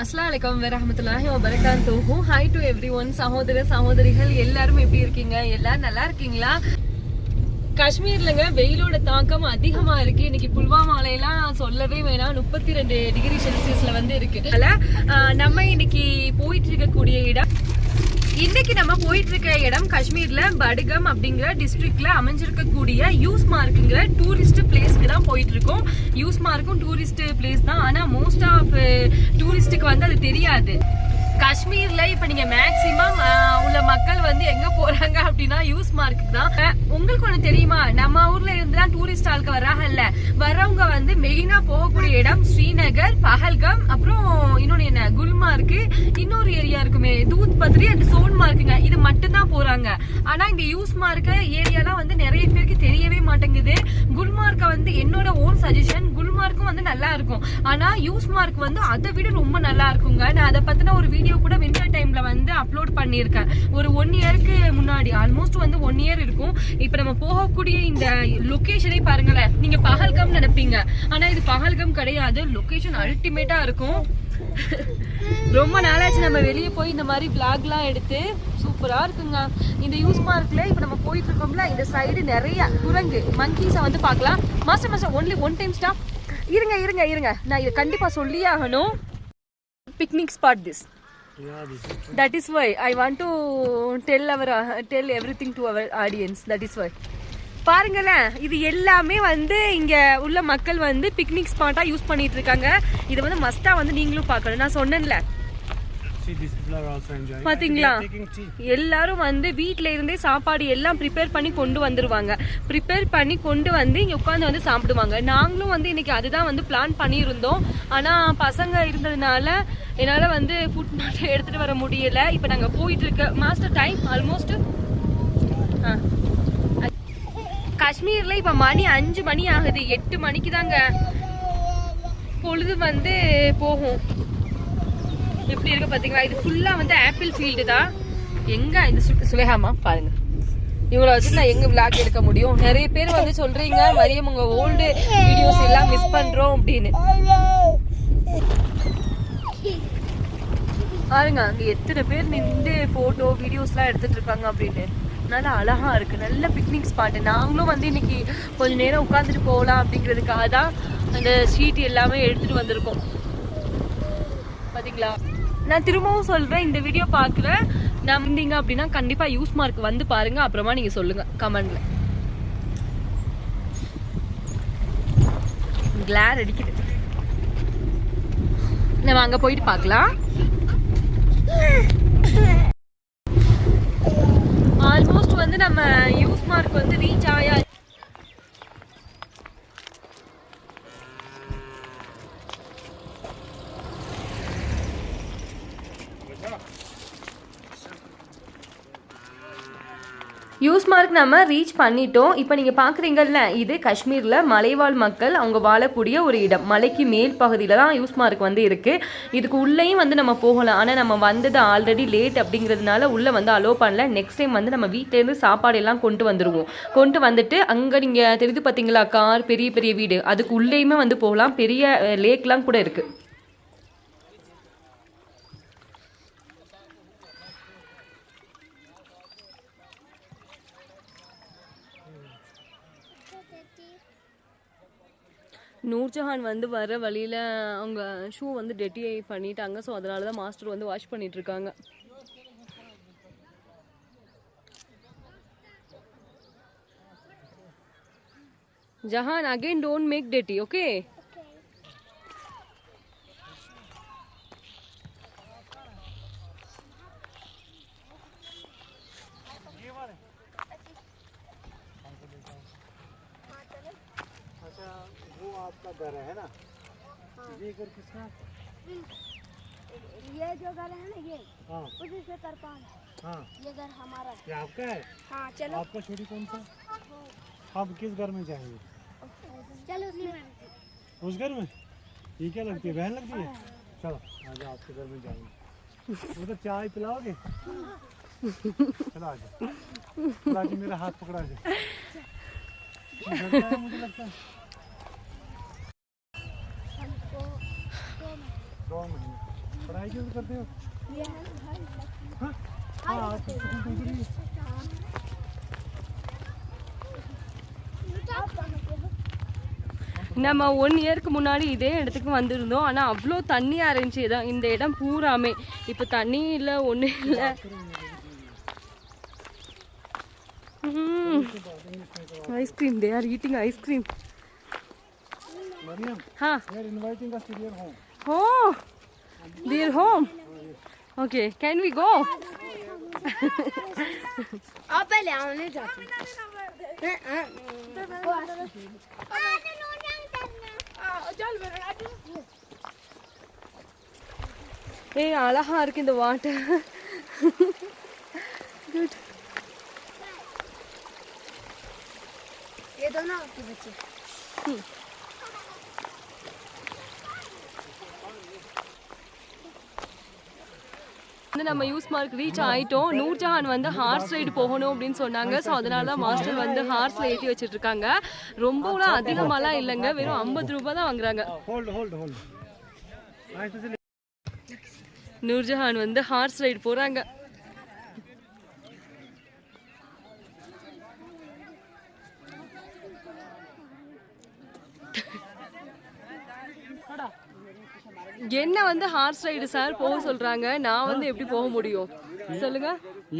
अस्सलाम वालेकुम வரஹ்மத்துல்லாஹி வபரகாத்துஹு. Hi to everyone. சகோதர சகோதரிகள் எல்லாரும் எப்படி இருக்கீங்க? எல்லாரும் நல்லா இருக்கீங்களா? காஷ்மீர்லங்க வெயிலோட தாக்கம் அதிகமா இருக்கு. இன்னைக்கு புல்வாமால எல்லாம் சொல்லவே வேணாம், 32 டிகிரி செல்சியஸ்ல வந்து இருக்கு. நம்ம இன்னைக்கு போயிட்டு இருக்கக்கூடிய இடம் காஷ்மீர்ல படுகம் அப்படிங்கிற டிஸ்ட்ரிக்ட்ல அமைஞ்சிருக்கக்கூடிய யூஸ்மார்க்குங்கிற டூரிஸ்ட் பிளேஸ்க்கு தான் போயிட்டு இருக்கோம். யூஸ்மார்க்கும் டூரிஸ்ட் பிளேஸ் தான், ஆனா மோஸ்ட் ஆஃப் டூரிஸ்டுக்கு வந்து அது தெரியாது. காஷ்மீர்ல இப்ப நீங்க மேக்சிமம் உள்ள மக்கள் வந்து எங்க போறாங்க அப்படின்னா யூஸ்மார்க்கு தான். உங்களுக்கு ஒண்ணு தெரியுமா, நம்ம ஊர்ல இருந்துதான் டூரிஸ்ட் ஆளுக்கு வர்றாங்கல்ல, வர்றவங்க வந்து மெயினா போகக்கூடிய இடம் ஸ்ரீநகர், பஹல்காம், அப்புறம் இன்னொன்னு என்ன குல்மார்க், இன்னொரு ஏரியா இருக்குமே தூத் பத்ரி அண்ட் சோன்மார்க்குங்க. இது மட்டும் தான் போறாங்க. ஆனா இங்க யூஸ்மார்க் ஏரியாலாம் வந்து நிறைய பேருக்கு தெரியவே மாட்டேங்குது. குல்மார்க்க வந்து என்னோட ஓன் சஜஷன், குல்மார்க்கும் வந்து நல்லா இருக்கும், ஆனா யூஸ்மார்க் வந்து அதை விட ரொம்ப நல்லா இருக்குங்க. நான் அதை பத்தின ஒரு வீடியோ கூட வின்டர் டைம்ல வந்து அப்லோட் பண்ணிருக்கேன். ஒரு 1 இயருக்கு முன்னாடி, ஆல்மோஸ்ட் வந்து 1 இயர் இருக்கும். இப்ப நம்ம போகக்கூடிய இந்த லொகேஷனே பாருங்களேன், நீங்க பஹல்காம் நினைப்பீங்க, ஆனா இது பஹல்காம் கிடையாது. லொகேஷன் அல்டிமேட்டா இருக்கும். ரொம்ப நாளாச்சு நம்ம வெளியே போய் இந்த மாதிரி விளாக்லாம் எடுத்து. சூப்பரா இருக்குங்க இந்த யூஸ்மார்க்ல. இப்ப நம்ம போயிட்டு இருக்கோம்ல, இந்த சைடு நிறைய குரங்கு மங்கீஸ வந்து பார்க்கலாம். Master only one time stop. இருங்க நான் இதை கண்டிப்பா சொல்லியே ஆகணும். Picnic spot this. That is why I want to tell everything to our audience. That is why பாருங்களேன், இது எல்லாமே வந்து இங்க உள்ள மக்கள் வந்து பிக்னிக் ஸ்பாட்டா யூஸ் பண்ணிட்டு இருக்காங்க. இதை வந்து மஸ்டா வந்து நீங்களும் பார்க்கணும். நான் சொன்னேன்ல, பாத்தீங்களா, எல்லாரும் வந்து வீட்ல இருந்தே சாப்பாடு எல்லாம் ப்ரிப்பேர் பண்ணி கொண்டு வந்துருவாங்க. ப்ரிப்பேர் பண்ணி கொண்டு வந்து இங்க உட்காந்து வந்து சாப்பிடுவாங்க. நாங்களும் வந்து இன்னைக்கு அதுதான் வந்து பிளான் பண்ணியிருந்தோம். ஆனா பசங்க இருந்ததுனால என்னால வந்து ஃபுட் மட்டும் எடுத்துட்டு வர முடியல. இப்ப நாங்க போயிட்டு இருக்க மாஸ்டர் டைம் ஆல்மோஸ்ட் காஷ்மீர்ல இப்ப மணி 5 மணி ஆகுது. 8 மணிக்கு தாங்க பொழுது வந்து போகும். எப்படி இருக்கு பாத்தீங்களா? இது ஃபுல்லா வந்து ஆப்பிள் ஃபீல்டு தான். எங்க இந்த சுலேஹாமா பாருங்க, இவங்கள வச்சு நான் எங்க விளாக் எடுக்க முடியும்? நிறைய பேர் வந்து சொல்றீங்க, மரியம் உங்க ஓல்டு வீடியோஸ் எல்லாம் மிஸ் பண்றோம் அப்படின்னு. பாருங்க அங்க எத்தனை பேர் நின்று போட்டோ வீடியோஸ்லாம் எடுத்துட்டு இருக்காங்க அப்படின்னு. நல்லா அழகா இருக்கு, நல்ல பிக்னிக் ஸ்பாட். நாங்களும் வந்து இன்னைக்கு கொஞ்ச நேரம் உட்காந்துட்டு போகலாம் அப்படிங்கிறதுக்காக தான் அந்த ஷீட் எல்லாமே எடுத்துட்டு வந்திருக்கோம். பாத்தீங்களா, நான் திரும்பவும் சொல்றேன், இந்த வீடியோ பாக்குறேன் நான் இருந்தீங்க அப்படின்னா கண்டிப்பா யூஸ்மார்க் வந்து பாருங்க. அப்புறமா நீங்க சொல்லுங்க கமெண்ட்ல. கிளார் அடிக்குது, நம்ம அங்க போயிட்டு பார்க்கலாம். ஆல்மோஸ்ட் வந்து நம்ம யூஸ்மார்க் வந்து ரீச் ஆயா. யூஸ்மார்க் நம்ம ரீச் பண்ணிட்டோம். இப்போ நீங்கள் பார்க்குறீங்கல்ல, இது காஷ்மீரில் மலைவாழ் மக்கள் அவங்க வாழக்கூடிய ஒரு இடம். மலைக்கு மேல் பகுதியில் தான் யூஸ்மார்க் வந்து இருக்குது. இதுக்கு உள்ளேயும் வந்து நம்ம போகலாம், ஆனால் நம்ம வந்தது ஆல்ரெடி லேட் அப்படிங்கிறதுனால உள்ளே வந்து அலோவ் பண்ணல. நெக்ஸ்ட் டைம் வந்து நம்ம வீட்டிலேருந்து சாப்பாடு எல்லாம் கொண்டு வந்துடுவோம். கொண்டு வந்துட்டு அங்கே நீங்கள் தெரிஞ்சு பார்த்தீங்களா, கார், பெரிய பெரிய வீடு, அதுக்கு உள்ளேயுமே வந்து போகலாம். பெரிய லேக்லாம் கூட இருக்குது. நூர்ஜஹான் வந்து வர வழியில் அவங்க ஷூ வந்து டெட்டி பண்ணிட்டாங்க. ஸோ அதனால தான் மாஸ்டர் வந்து வாஷ் பண்ணிட்டு இருக்காங்க. ஜஹான் அகைன் டோன்ட் மேக் டெட்டி, ஓகே? आपका घर है ना? ये घर किसका? ये जो घर है ना, ये हाँ, उसी से तरपाल है। हाँ, ये घर हमारा है। ये आपका है? हाँ चलो। आपका छोटी कौन सा? आप किस घर में जाएंगे? चलो उस घर में। ये क्या लगती है, बहन लगती है? चलो आज आपके घर में जाएंगे। उधर चाय पिलाओगे? चलो आज मेरा हाथ पकड़ा जाए। मुझे लगता है 2 महीने। पढ़ाई क्यों करते हो? ये है घर। हाँ हाँ நம்ம 1 இயருக்கு முன்னாடி இதே இடத்துக்கு வந்திருந்தோம். ஆனால் அவ்வளோ தண்ணியாக இருந்துச்சு இதான் இந்த இடம் பூராமே. இப்போ தண்ணி இல்லை, ஒன்றும் இல்லை. Ice cream, they are eating ice cream. हाँ oh their home. Okay, can we go? आप पहले आओ, नहीं जाते। ஏய் அழகா இருக்கு இந்த வாட்டர். குட். ये दोनों आपके बच्चे। நம்ம யூஸ் மார்க் ரீச் ஆயிட்டோம். நூர்ஜஹான் வந்து ஹார்ஸ் ரைடு போகணும் அப்படின்னு சொன்னாங்க. ஸோ அதனால தான் மாஸ்டர் வந்து ஹார்ஸ்ல ஏற்றி வச்சிட்டு இருக்காங்க. ரொம்பலாம் அதிகமாலாம் இல்லைங்க, வெறும் 50 ரூபாய் தான் வாங்குறாங்க. நூர்ஜஹான் வந்து ஹார்ஸ் ரைடு போறாங்க. என்ன வந்து ஹார்ஸ் ரைடு சார் போக சொல்றாங்க, நான் வந்து எப்படி போக முடியும் சொல்லுங்க?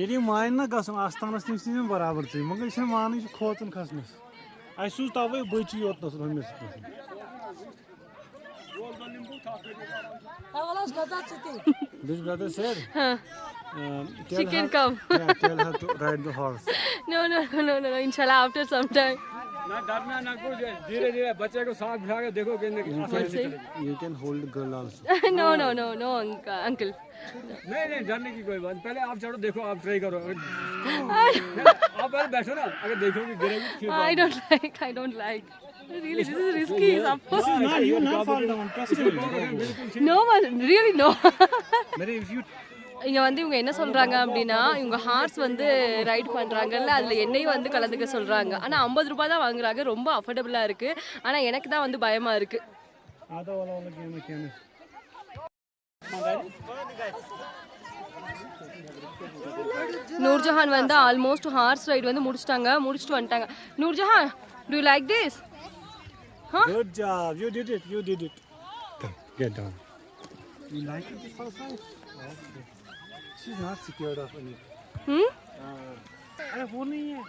यदि मान ना गसन आस्थानस निस निस बराबर छ मगर इस मान इस खोचन खसनस आइसु तवे बची योत नस हमस This brother said she can come. Tell her to ride the horse. No, inshallah after some time. ना डरना ना कुछ, धीरे-धीरे बच्चे को साथ बिठा के देखो कि You can hold girl also. No uncle. नहीं डरने की कोई बात, पहले आप चढ़ो, देखो, आप ट्राई करो। आप पहले बैठो ना, अगर देखोगे गिरेगी फिर I don't like. Really, this is risky. You not fall down. Trust me. No, really no. Maybe if you இங்க வந்து இவங்க என்ன சொல்றாங்க அப்படின்னா, இவங்க ஹார்ஸ் வந்து ரைட் பண்றாங்கல்ல, அதுல எண்ணெயும் வந்து கலந்துக்க சொல்றாங்க. ஆனா 50 ரூபாய் தான் வாங்குறாங்க. ரொம்ப அஃபோர்டபுளா இருக்கு. ஆனா எனக்கு தான் வந்து பயமா இருக்கு. आधा वाला गेम நூர்ஜஹான் வந்து ஆல்மோஸ்ட் ஹார்ஸ் ரைடு வந்து முடிச்சிட்டு வந்துட்டாங்க. Nurjahan, do you like this? Huh? Good job. You did it. Get down. You like it this first time? Okay. She's not scared of anything. अरे वो नहीं है,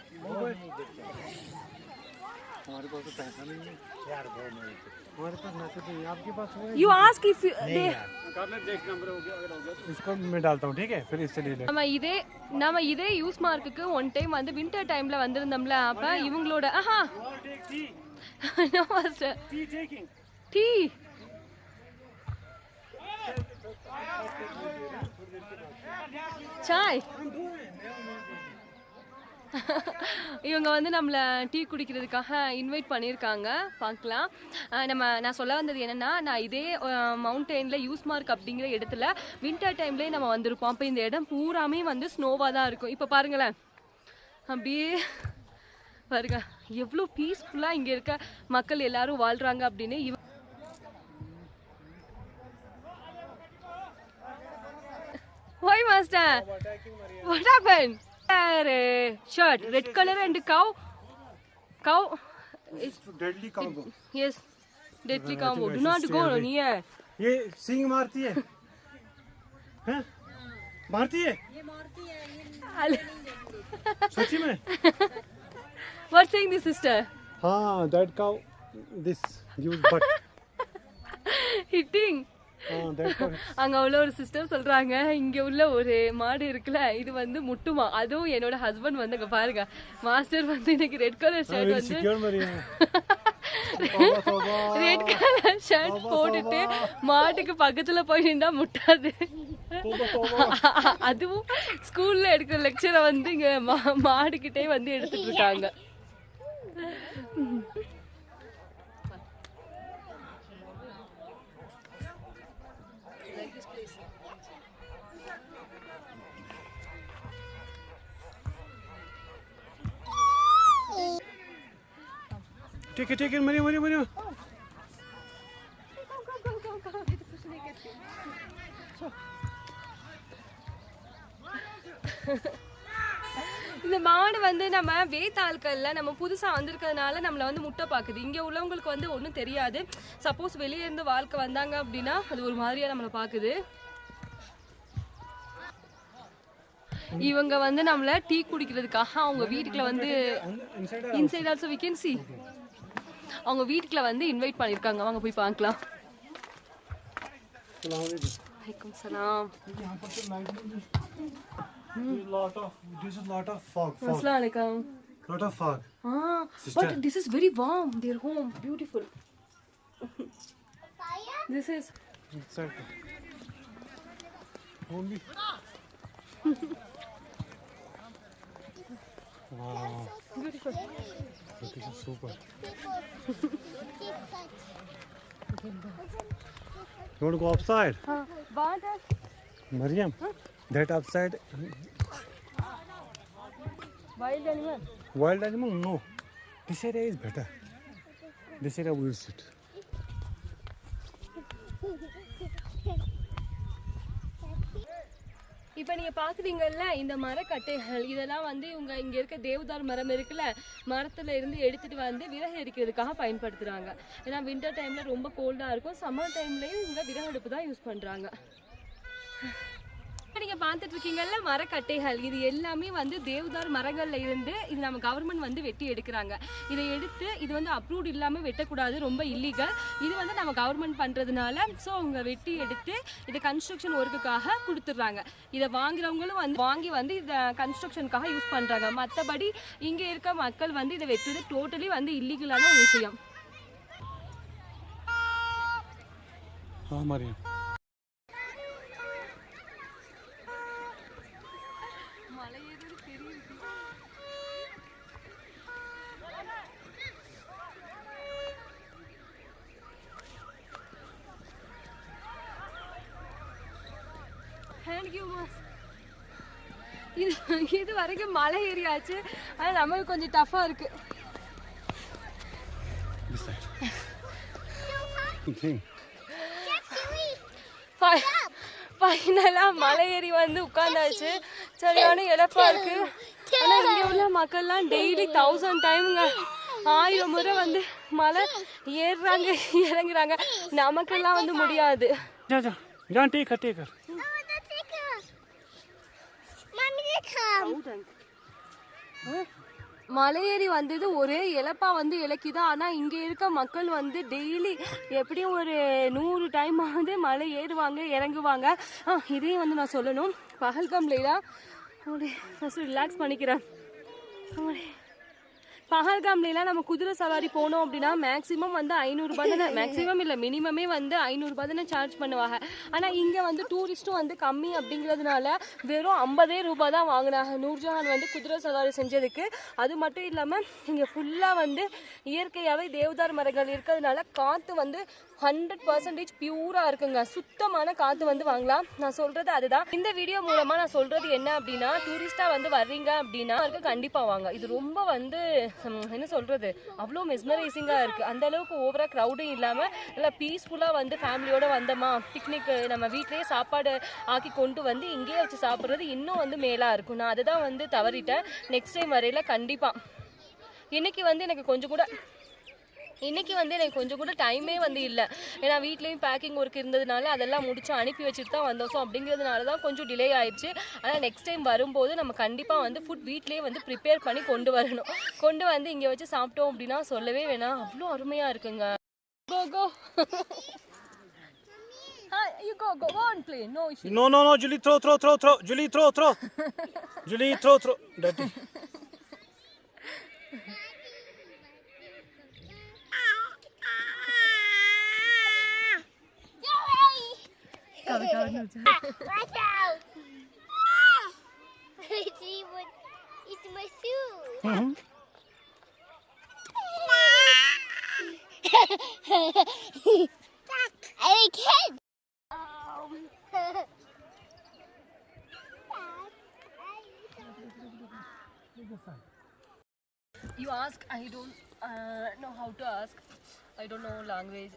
हमारे पास तो पैसा नहीं है यार, हमारे पास मैसेज नहीं है, आपके पास है? You ask if they इसको मैं डालता हूँ, ठीक है, फिर इससे ले ले। நம்ம இதே யூஸ் மார்க்குக்கு ஒன் டைம் வந்து வின்டர் டைம்ல வந்திருந்தோம்ல, அப்ப இவங்களோட no master tea சாய். இவங்க வந்து நம்மளை டீ குடிக்கிறதுக்காக இன்வைட் பண்ணியிருக்காங்க. பார்க்கலாம். நான் சொல்ல வந்தது என்னென்னா, நான் இதே மவுண்டெயினில் யூஸ் மார்க் அப்படிங்கிற இடத்துல வின்டர் டைம்லேயே நம்ம வந்திருப்போம். அப்போ இந்த இடம் பூராமே வந்து ஸ்னோவாக தான் இருக்கும். இப்போ பாருங்களேன், அப்படியே பாருங்க எவ்வளோ பீஸ்ஃபுல்லாக இங்கே இருக்க மக்கள் எல்லாரும் வாழ்கிறாங்க அப்படின்னு. Why, master? What happened? Shirt, red color and cow. It's deadly cow. Yes, deadly cow. Do not go near. ये सिंग मारती है, हैं? मारती है? ये मारती है. सच्ची में? What saying this sister? हाँ, that cow, this use butt. Hitting. அங்க உள்ள ஒரு சிஸ்டர் சொல்றாங்க, இங்க உள்ள ஒரு மாடு இருக்குல்ல, இது வந்து முட்டுமா. அதுவும் என்னோட ஹஸ்பண்ட் வந்து அங்க பாருங்க, மாஸ்டர் வந்து இன்னைக்கு ரெட் கலர் ஷர்ட் வந்து ரெட் கலர் ஷர்ட் போட்டுட்டு மாட்டுக்கு பக்கத்துல போய் நின்றா முட்டாது. அதுவும் ஸ்கூல்ல எடுக்கிற லெக்சரை வந்து இங்க மாடுகிட்டே வந்து எடுத்துட்டு இருக்காங்க. ठीक है, मरियो. இந்த மாடு வந்து நம்ம வேத்தாள்கள்ல நம்ம புதுசா வந்திருக்கிறதுனால நம்மள வந்து முட்டை பாக்குது. இங்க உள்ளவங்களுக்கு வந்து ஒன்றும் தெரியாது. சப்போஸ் வெளியே இருந்து வாழ்க்கை வந்தாங்க அப்படின்னா அது ஒரு மாதிரியா நம்மளை பாக்குது. இவங்க வந்து நம்மள டீ குடிக்கிறதுக்காக அவங்க வீட்டுக்குள்ள வந்து inside also we can see அவங்க வீட்டுக்குள்ள வந்து இன்வைட் பண்ணிருக்காங்க. வாங்க போய் பார்க்கலாம். வலைக்கும் சலாம். This is lot of fog. Assalamu alaikum. Lot of fog. But this is very warm. Their home, beautiful. This is Exactly. Only. Wow. beautiful. This is super. You want to go outside? But Mariam, that outside wild animal. wild animal? No. This area is better. This area will sit. இப்போ நீங்க பாக்குறீங்கல்ல இந்த மரக்கட்டைகள் இதெல்லாம் வந்து இவங்க இங்க இருக்க தேவதார் மரம் இருக்குல்ல மரத்துல இருந்து எடுத்துட்டு வந்து விறகு எரிக்கிறதுக்காக பயன்படுத்துறாங்க. ஏன்னா வின்டர் டைம்ல ரொம்ப கோல்டா இருக்கும். சம்மர் டைம்லயும் இவங்க விறகு அடுப்பு தான் யூஸ் பண்றாங்க. நீங்க பார்த்துட்டு இருக்கீங்கல்ல மரக்கட்டைகள் இது எல்லாமே வந்து தேவதார் மரங்கள்ல இருந்து இது நம்ம கவர்மெண்ட் வந்து வெட்டி எடுக்கிறாங்க. இதை எடுத்து இது வந்து அப்ரூவ்ட் இல்லாம வெட்டக்கூடாது, ரொம்ப இல்லீகல். இது வந்து நம்ம கவர்மெண்ட் பண்றதுனால ஸோ அவங்க வெட்டி எடுத்து இதை கன்ஸ்ட்ரக்ஷன் ஒர்க்குக்காக கொடுத்துட்றாங்க. இதை வாங்குறவங்களும் வந்து வாங்கி வந்து இதை கன்ஸ்ட்ரக்ஷனுக்காக யூஸ் பண்றாங்க. மற்றபடி இங்க இருக்க மக்கள் வந்து இதை வெட்டுறது டோட்டலி வந்து இல்லீகலான ஒரு விஷயம். Mariam. இது வரைக்கும் மலை ஏறியாச்சு. ஆனால் நமக்கு கொஞ்சம் டஃப்பாக இருக்கு. ஃபைனலாக மலை ஏறி வந்து உட்காந்தாச்சு. சரியான இழப்பா இருக்கு. ஆனால் இங்கே உள்ள மக்கள்லாம் டெய்லி 1000 டைமுங்க 1000 முறை வந்து மலை ஏறுறாங்க இறங்குறாங்க. நமக்கெல்லாம் வந்து முடியாது. John, take her. மலையேறி வந்தது ஒரே இழப்பா வந்து இலக்கிது. ஆனால் இங்கே இருக்க மக்கள் வந்து டெய்லி எப்படியும் ஒரு 100 டைம் வந்து மலை ஏறுவாங்க இறங்குவாங்க. இதையும் வந்து நான் சொல்லணும். பஹல்காம்ல ஃபஸ்ட்டு ரிலாக்ஸ் பண்ணிக்கிறேன். பஹல்காம்லாம் நம்ம குதிரை சவாரி போனோம் அப்படின்னா மேக்ஸிமம் வந்து 500 ரூபாய் தானே, மேக்ஸிமம் இல்லை மினிமமே வந்து 500 ரூபாய் தானே சார்ஜ் பண்ணுவாங்க. ஆனால் இங்கே வந்து டூரிஸ்ட்டும் வந்து கம்மி அப்படிங்கிறதுனால வெறும் 50 ரூபாய் தான் வாங்கினாங்க நூர்ஜஹான் வந்து குதிரை சவாரி செஞ்சதுக்கு. அது மட்டும் இல்லாமல் இங்கே ஃபுல்லாக வந்து இயற்கையாகவே தேவதார் மரங்கள் இருக்கிறதுனால காற்று வந்து 100% பியூராக இருக்குங்க. சுத்தமான காற்று வந்து வாங்கலாம். நான் சொல்கிறது அதுதான். இந்த வீடியோ மூலமாக நான் சொல்கிறது என்ன அப்படின்னா டூரிஸ்ட்டாக வந்து வர்றீங்க அப்படின்னா கண்டிப்பாக வாங்க. இது ரொம்ப வந்து என்ன சொல்கிறது அவ்வளோ மெஸ்மரைசிங்காக இருக்குது. அந்தளவுக்கு ஓவராக க்ரௌடும் இல்லாமல் நல்லா பீஸ்ஃபுல்லாக வந்து ஃபேமிலியோடு வந்தோமா பிக்னிக் நம்ம வீட்டிலேயே சாப்பாடு ஆக்கி கொண்டு வந்து இங்கேயே வச்சு சாப்பிட்றது இன்னும் வந்து மேலாக இருக்கும். நான் அதை தான் வந்து தவறிட்டேன். நெக்ஸ்ட் டைம் வரையில் கண்டிப்பாக இன்றைக்கி வந்து எனக்கு கொஞ்சம் கூட டைமே வந்து இல்லை. ஏன்னா வீட்லேயும் பேக்கிங் ஒர்க் இருந்ததுனால அதெல்லாம் முடிச்சு அனுப்பி வச்சுட்டு தான் வந்தோம். ஸோ அப்படிங்கிறதுனால தான் கொஞ்சம் டிலே ஆயிடுச்சு. ஆனால் நெக்ஸ்ட் டைம் வரும்போது நம்ம கண்டிப்பாக வந்து ஃபுட் வீட்லேயே வந்து ப்ரிப்பேர் பண்ணி கொண்டு வரணும். கொண்டு வந்து இங்கே வச்சு சாப்பிட்டோம் அப்படின்னா சொல்லவே வேணாம், அவ்வளோ அருமையாக இருக்குங்க. Go. You go on, play. No issue. No, Julie, throw. Julie, throw. Julie, throw. Dirty. Watch out! It's my shoe. I can't. You ask, I don't know how to ask. I don't know language.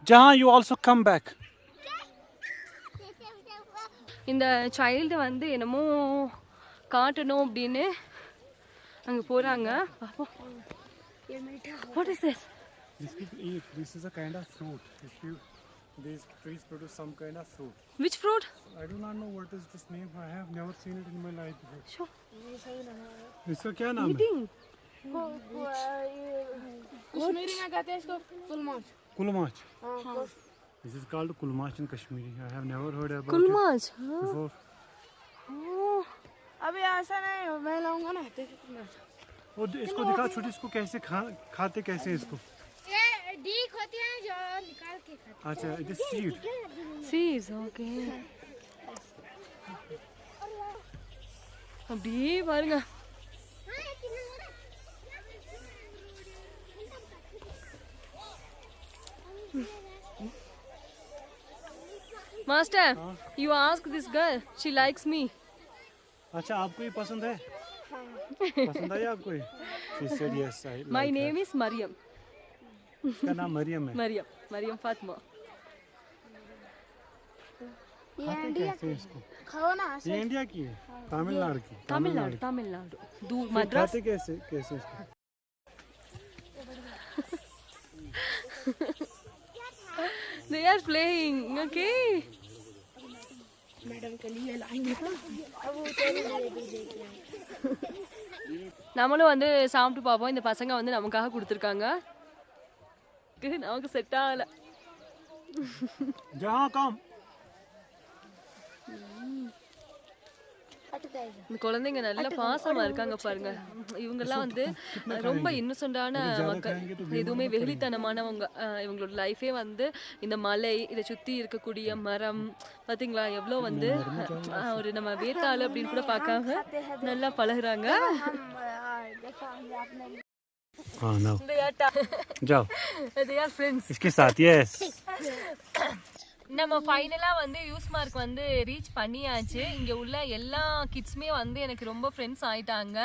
Jahan, you also come back. இந்த child வந்து என்னமோ காட்டணும் அப்படின்னு அங்கே போகிறாங்க. What is this? These people eat. This is a kind of fruit. These trees produce some kind of fruit. Which fruit? I do not know what is this name. I have never seen it in my life before. Sure. इसका क्या नाम है? Eating. Kashmiri में कहते हैं इसको कुलमाच. Kulmach. हाँ. This is called kulmach in Kashmiri. I have never heard about Kulmach. it before. अभी ऐसा नहीं मैं लाऊंगा ना वो इसको दिखा छोटी इसको कैसे खाते कैसे इसको? ये डीक होती है जो निकाल के खाते अच्छा it is seed. Seeds, okay. அப்படியே பாருங்க. Master, you ask this girl. She likes me. अच्छा आपको ये पसंद है? पसंद आई आपको ये? She said yes. I like My her. name is Mariam. इसका नाम मरियम है. Mariam Fatma. खाते कैसे इसको? खाओ ना ये इंडिया की है? तमिलनाडु की? Tamil Nadu. Do फिर Madras. खाते कैसे इसको? They are playing. Okay. Madam के लिए लाएंगे நம்மளும் வந்து சாப்பிட்டு பார்ப்போம். இந்த பசங்க வந்து நமக்காக கொடுத்துருக்காங்க. நமக்கு செட் ஆகல. जहाँ काम இந்த குழந்தைங்க நல்ல பாசமா இருக்காங்க பாருங்க. இவங்கெல்லாம் வந்து ரொம்ப இன்னசென்டான மக்கள், எதுவுமே வெகுளித்தனமானவங்க. இவங்களோட லைஃபே வந்து இந்த மலை, இதை சுத்தி இருக்கக்கூடிய மரம், பாத்தீங்களா எவ்வளோ வந்து ஒரு நம்ம வேத்தாள் அப்படின்னு கூட பார்க்காம நல்லா பழகுறாங்க. हाँ ना They are जाओ they are friends. इसके साथ यस நம்ம ஃபைனலாக வந்து யூஸ் மார்க் வந்து ரீச் பண்ணியாச்சு. இங்கே உள்ள எல்லா கிட்ஸுமே வந்து எனக்கு ரொம்ப ஃப்ரெண்ட்ஸ் ஆயிட்டாங்க.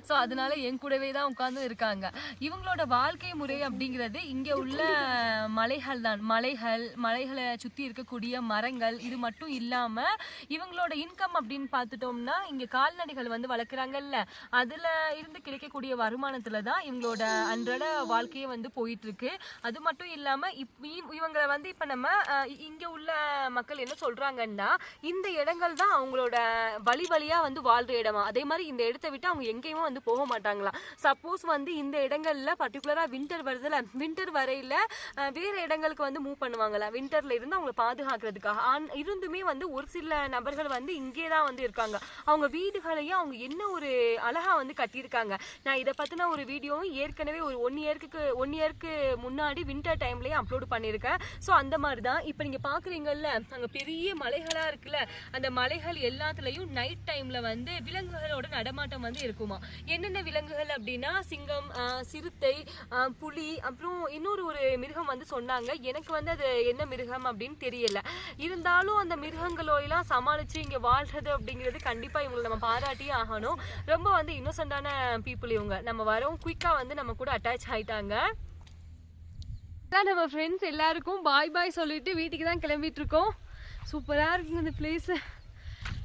ஸோ அதனால என் கூடவே தான் உட்காந்து இருக்காங்க. இவங்களோட வாழ்க்கை முறை அப்படிங்கிறது இங்கே உள்ள மலைகள் தான். மலைகளை சுற்றி இருக்கக்கூடிய மரங்கள், இது மட்டும் இல்லாமல் இவங்களோட இன்கம் அப்படின்னு பார்த்துட்டோம்னா இங்கே கால்நடைகள் வந்து வளர்க்குறாங்கல்ல, அதில் இருந்து கிடைக்கக்கூடிய வருமானத்தில் தான் இவங்களோட அன்றாட வாழ்க்கையே வந்து போயிட்டுருக்கு. அது மட்டும் இல்லாமல் இவங்களை வந்து இப்போ நம்ம இங்கே உள்ள மக்கள் என்ன சொல்றாங்கன்னா, இந்த இடங்கள் தான் அவங்களோட வழியா வந்து வாழ்ற இடமா. அதே மாதிரி இந்த இடத்தை விட்டு அவங்க எங்கேயுமே வந்து போக மாட்டாங்களாம். சப்போஸ் வந்து இந்த இடங்கள்ல பர்டிகுலரா வின்டர் வருதுல, வின்டர் வரையில வேற இடங்களுக்கு வந்து மூவ் பண்ணுவாங்களா, வின்டர்ல இருந்து அவங்களை பாதுகாக்கிறதுக்காக. இருந்துமே வந்து ஒரு சில நபர்கள் வந்து இங்கே தான் வந்து இருக்காங்க. அவங்க வீடுகளையும் அவங்க என்ன ஒரு அழகா வந்து கட்டியிருக்காங்க. நான் இதை பத்தின ஒரு வீடியோவும் ஏற்கனவே ஒரு ஒன் இயருக்கு முன்னாடி வின்டர் டைம்லயே அப்லோட் பண்ணியிருக்கேன். ஸோ அந்த மாதிரி தான் இப்போ நீங்க பாக்குறீங்கல்ல, அங்க பெரிய மலைகளா இருக்குல்ல, அந்த மலைகள் எல்லாத்துலயும் நைட் டைம்ல வந்து விலங்குகளோட நடமாட்டம் வந்து இருக்குமா. என்னென்ன விலங்குகள் அப்படின்னா சிங்கம், சிறுத்தை, புலி, அப்புறம் இன்னொரு மிருகம் வந்து சொன்னாங்க. எனக்கு வந்து அது என்ன மிருகம் அப்படின்னு தெரியல. இருந்தாலும் அந்த மிருகங்களோடலாம் சமாளிச்சு இங்க வாழ்றது அப்படிங்கிறது கண்டிப்பா இவங்களை நம்ம பாராட்டியே ஆகணும். ரொம்ப வந்து இன்னோசென்டான பீப்புள் இவங்க. நம்ம வரவும் குயிக்கா வந்து நம்ம கூட அட்டாச் ஆயிட்டாங்க. நம்ம ஃப்ரெண்ட்ஸ் எல்லாருக்கும் பாய் சொல்லிட்டு வீட்டுக்கு தான் கிளம்பிட்டு இருக்கோம். சூப்பராக இருக்குங்க இந்த பிளேஸு.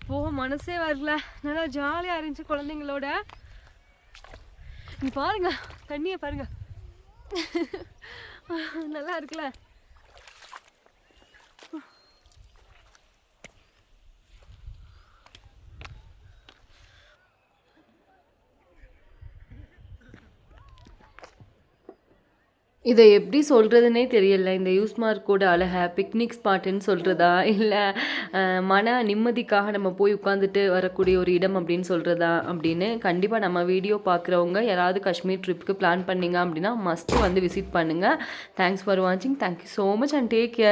போக மனசே வரல. நல்லா ஜாலியாக இருந்துச்சு குழந்தைங்களோட. நீ பாருங்க, தண்ணியை பாருங்க, நல்லா இருக்குல்ல. இதை எப்படி சொல்கிறதுனே தெரியல. இந்த யூஸ்மார்க்கோட அழகை பிக்னிக் ஸ்பாட்டுன்னு சொல்கிறதா, இல்லை மன நிம்மதிக்காக நம்ம போய் உட்காந்துட்டு வரக்கூடிய ஒரு இடம் அப்படின்னு சொல்கிறதா அப்படின்னு. கண்டிப்பாக நம்ம வீடியோ பார்க்குறவங்க யாராவது காஷ்மீர் ட்ரிப்புக்கு பிளான் பண்ணிங்க அப்படின்னா மஸ்ட்டு வந்து விசிட் பண்ணுங்கள். தேங்க்ஸ் ஃபார் வாட்சிங். Thank you so much and take care.